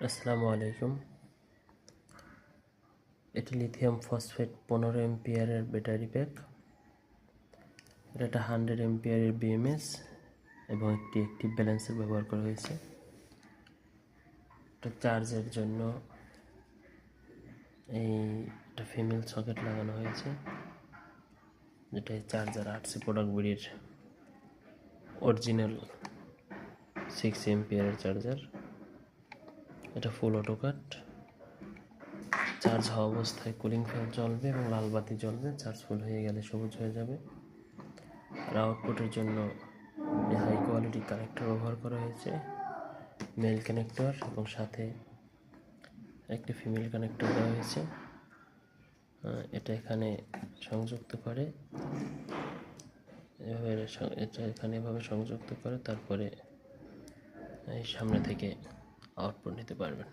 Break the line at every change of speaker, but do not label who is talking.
আসসালামু আলাইকুম। এটি লিথিয়াম ফসফেট 15 এম্পিয়ারের ব্যাটারি প্যাক। এটা একটা 100 এম্পিয়ারের বিএমএস এবং একটি অ্যাক্টিভ ব্যালেন্সার ব্যবহার করা হয়েছে। এটা চার্জের জন্য একটা ফিমেল সকেট লাগানো হয়েছে, যেটা চার্জার আরসি প্রোডাক্ট বিডির অরিজিনাল 6 এম্পিয়ারের চার্জার। এটা ফুল অটো কাট। চার্জ হওয়া অবস্থায় কুলিং ফ্যান চলবে এবং লাল বাতি জ্বলবে। চার্জ ফুল হয়ে গেলে সবুজ হয়ে যাবে। আর আউটপুটের জন্য হাই কোয়ালিটি কানেক্টর ব্যবহার করা হয়েছে, মেল কানেক্টর, এবং সাথে একটি ফিমেল কানেক্টর দেওয়া হয়েছে। এটা এখানে সংযুক্ত করে এভাবে সংযুক্ত করে তারপরে এই সামনে থেকে আউটপুট নিতে পারবেন।